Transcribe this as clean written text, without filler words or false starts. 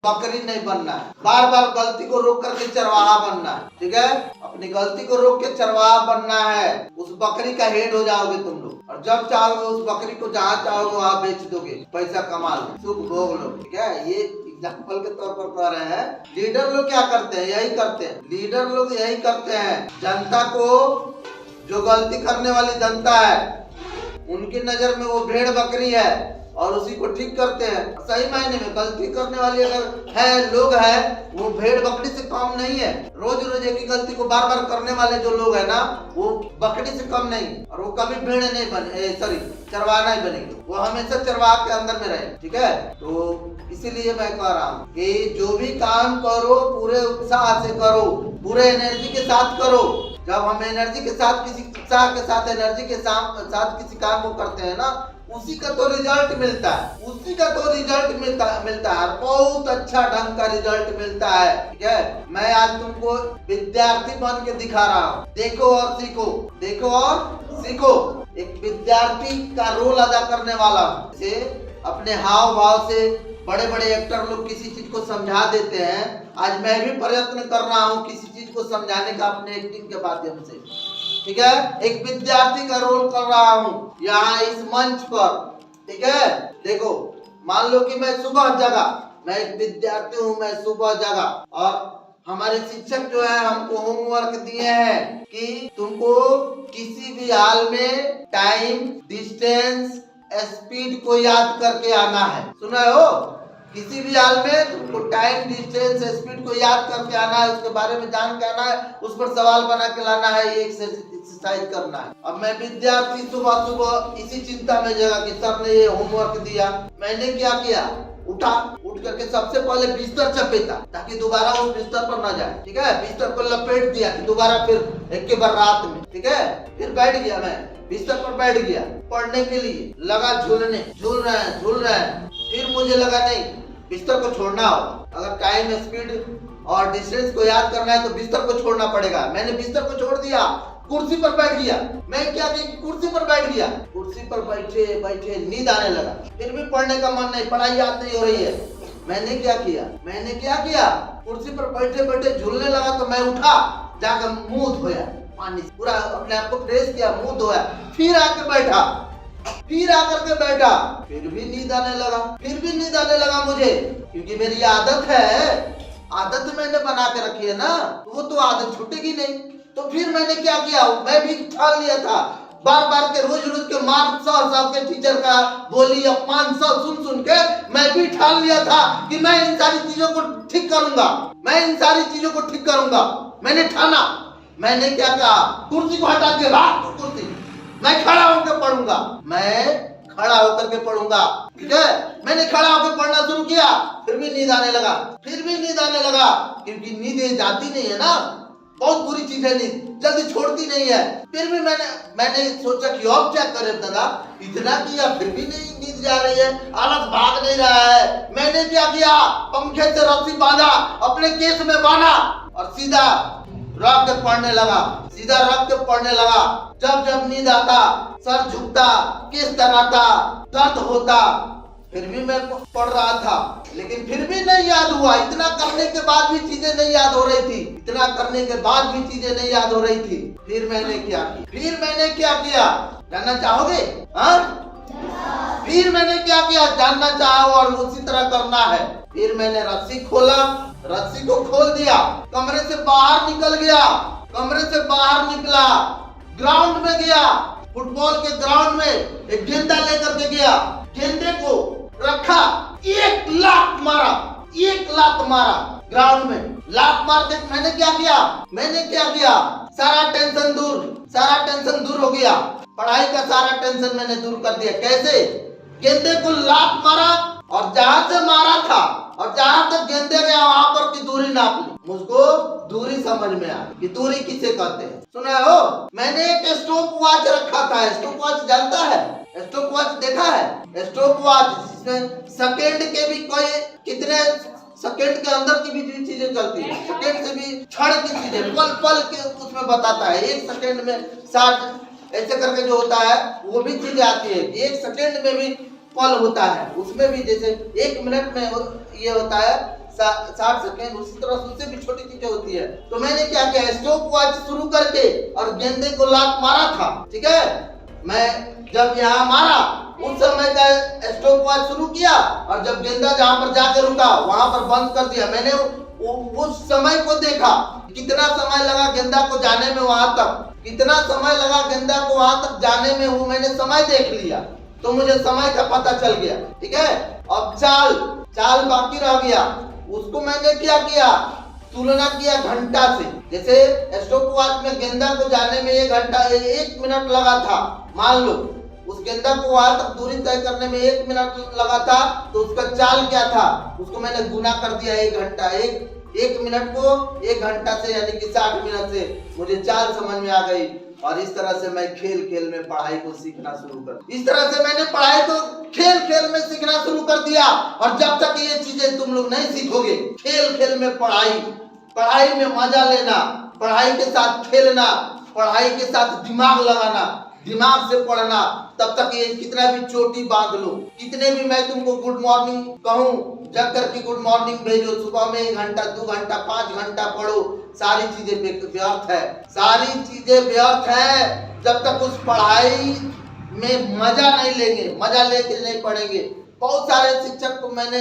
बकरी नहीं बनना है, बार बार गलती को रोक करके चरवाहा बनना है। ठीक है, अपनी गलती को रोक के चरवाहा बनना है। उस बकरी का हेड हो जाओगे तुम लोग, और जब चाहोगे उस बकरी को जहाँ चाहोगे वहाँ बेच दोगे, पैसा कमा लो, सुख भोग लो। ठीक है, ये एग्जाम्पल के तौर पर कह रहे हैं। लीडर लोग क्या करते हैं? यही करते हैं, लीडर लोग यही करते हैं। जनता को, जो गलती करने वाली जनता है, उनकी नजर में वो भेड़ बकरी है और उसी को ठीक करते हैं। सही मायने में गलती करने वाली अगर है, लोग है, वो भेड़ बकरी से कम नहीं है। रोज रोज एक ही गलती को बार बार करने वाले जो लोग है ना, वो बकरी से कम नहीं, और वो कभी भेड़ नहीं बने, सॉरी चरवाहा नहीं बनेंगे, वो हमेशा चरवाहा के अंदर में रहे। ठीक है, तो इसीलिए मैं कह रहा हूँ कि जो भी काम करो पूरे उत्साह से करो, पूरे एनर्जी के साथ करो। जब हम एनर्जी के साथ, किसी उत्साह के साथ, एनर्जी के साथ किसी काम को करते हैं ना, उसी का तो रिजल्ट मिलता है, उसी का तो रिजल्ट मिलता है, बहुत अच्छा ढंग का रिजल्ट मिलता है। ठीक है, मैं आज तुमको विद्यार्थी बन के दिखा रहा हूँ। देखो और सीखो, देखो और सीखो। एक विद्यार्थी का रोल अदा करने वाला से अपने हाव भाव से बड़े बड़े एक्टर लोग किसी चीज को समझा देते हैं। आज मैं भी प्रयत्न कर रहा हूँ किसी चीज को समझाने का अपने एक्टिंग के माध्यम से। ठीक है, एक विद्यार्थी का रोल कर रहा हूँ यहाँ इस मंच पर। ठीक है, देखो मान लो कि मैं सुबह जगा, मैं एक विद्यार्थी हूँ, मैं सुबह जगा और हमारे शिक्षक जो है हमको होमवर्क दिए हैं कि तुमको किसी भी हाल में टाइम, डिस्टेंस, स्पीड को याद करके आना है। सुना हो? किसी भी हाल में तुमको टाइम, डिस्टेंस, स्पीड को याद करके आना है, उसके बारे में जान के आना है, उस पर सवाल बना के लाना है, ये एक्सरसाइज करना है। अब मैं विद्यार्थी सुबह सुबह इसी चिंता में जगा कि सर ने ये होमवर्क दिया। मैंने क्या किया? उठा, उठ करके सबसे पहले बिस्तर चपेटा ताकि दोबारा उस बिस्तर पर ना जाए। ठीक है, बिस्तर को लपेट दिया कि दोबारा फिर एक के बार रात में। ठीक है, फिर बैठ गया, मैं बिस्तर पर बैठ गया पढ़ने के लिए, लगा झूलने, झूल रहे हैं। फिर मुझे लगा नहीं, बिस्तर को छोड़ना हो, अगर टाइम, स्पीड और डिस्टेंस को याद करना है तो बिस्तर को छोड़ना पड़ेगा। मैंने बिस्तर को छोड़ दिया, कुर्सी पर बैठ गया। मैं क्या कि कुर्सी पर बैठ गया, कुर्सी पर बैठे बैठे नींद आने लगा, फिर भी पढ़ने का मन नहीं, पढ़ाई याद नहीं हो रही है। मैंने क्या किया? कुर्सी पर बैठे बैठे झूलने लगा तो मैं उठा, जाकर मुंह धोया, पानी से पूरा अपने आप को फ्रेश किया, मुंह धोया, फिर आकर बैठा, फिर भी नींद आने लगा मुझे, क्योंकि मेरी आदत है, आदत मैंने बना के रखी है ना, वो तो आदत छूटेगी नहीं। तो फिर मैंने क्या किया? मैं भी ठान लिया था, बार बार के रोज के मार साहब के टीचर का बोली अपमान सब सुन के मैं भी ठान लिया था कि मैं इन सारी चीजों को ठीक करूंगा। मैंने ठाना। मैंने क्या कहा? कुर्सी को हटा के रख कुर्सी, मैं खड़ा होकर पढ़ूंगा। ठीक है, मैंने खड़ा होकर पढ़ना शुरू किया, फिर भी नींद आने लगा, क्योंकि नींद जाती नहीं है ना, बहुत बुरी चीज है नींद, जल्दी छोड़ती नहीं है। फिर भी मैंने सोचा कि अब क्या करें दादा, इतना किया फिर भी नहीं नींद जा रही है, आलस भाग नहीं रहा है। मैंने क्या किया? पंखे से रस्सी बांधा, अपने केस में बांधा और सीधा रख के पढ़ने लगा। जब नींद आता, सर झुकता, केस तनाता, दर्द होता, फिर भी मैं पढ़ रहा था, लेकिन फिर भी नहीं याद हुआ। इतना करने के बाद भी चीजें नहीं याद हो रही थी। फिर मैंने क्या किया? जानना चाहोगे? हाँ, फिर मैंने क्या किया? जानना चाहो और उसी तरह करना है। फिर मैंने रस्सी को खोल दिया, कमरे से बाहर निकला, ग्राउंड में गया, फुटबॉल के ग्राउंड में एक गेंदा लेकर के गया, गेंदे को रखा, एक लात मारा ग्राउंड में। लात मार के मैंने क्या किया? सारा टेंशन दूर हो गया, पढ़ाई का सारा टेंशन मैंने दूर कर दिया। कैसे? गेंदे को लात मारा और जहां से मारा था और जहां तक गेंदे गया वहां पर की दूरी नाप ली। मुझको दूरी समझ में आ कि दूरी किसे कहते हैं। सुना हो? मैंने एक स्टॉप वॉच रखा था। स्टॉप वॉच जानता है? स्टॉप वॉच देखा है? स्टॉप वॉच जिसमें सेकंड के भी कितने सेकंड के अंदर की भी चीजें चलती है, सेकंड से भी क्षण की चीजें, पल के उसमें बताता है। एक सेकंड में 60 ऐसे करके जो होता है वो भी चीजें आती है। एक सेकंड में भी पल होता है, उसमें भी जैसे 1 मिनट में ये होता है 60 सेकेंड, उसी तरह उससे भी छोटी चीजें होती है। तो मैंने क्या किया, स्टॉप वॉच शुरू करके और गेंदे को लात मारा था, ठीक है। मैं जब यहाँ मारा उस समय का स्टॉप वॉच शुरू किया और जब गेंदा जहाँ पर जाकर रुका वहां पर बंद कर दिया। मैंने उस समय को देखा, कितना समय लगा गेंदा को जाने में वहां तक, कितना समय लगा गेंदा को वहां तक जाने में, वो मैंने समय देख लिया तो मुझे समय का पता चल गया, ठीक है। अब चाल बाकी रह गया, उसको मैंने क्या किया, तुलना किया घंटा से। जैसे स्टॉप वॉच में गेंदा को जाने में 1 मिनट लगा था, मान लो उस गेंदा को वहां तक दूरी तय करने में 1 मिनट लगा था, तो उसका चाल क्या था, उसको मैंने गुना कर दिया 1 घंटा। एक मिनट को 1 घंटा से यानी कि 60 मिनट से मुझे चाल समझ में आ गई। और इस तरह से मैं खेल में पढ़ाई को सीखना शुरू कर, इस तरह से मैंने पढ़ाई को खेल में सीखना शुरू कर दिया। और जब तक ये चीजें तुम लोग नहीं सीखोगे, खेल में पढ़ाई में मजा लेना, पढ़ाई के साथ खेलना, पढ़ाई के साथ दिमाग लगाना, दिमाग से पढ़ना, तब तक ये कितना भी चोटी बांध लो, कितने भी मैं तुमको गुड मॉर्निंग कहूँ, जग करके गुड मॉर्निंग भेजो, सुबह में 1 घंटा 2 घंटा 5 घंटा पढ़ो, सारी चीजें व्यर्थ है, सारी चीजें व्यर्थ है जब तक उस पढ़ाई में मजा नहीं लेंगे, मजा लेके नहीं पढ़ेंगे। बहुत सारे शिक्षक को मैंने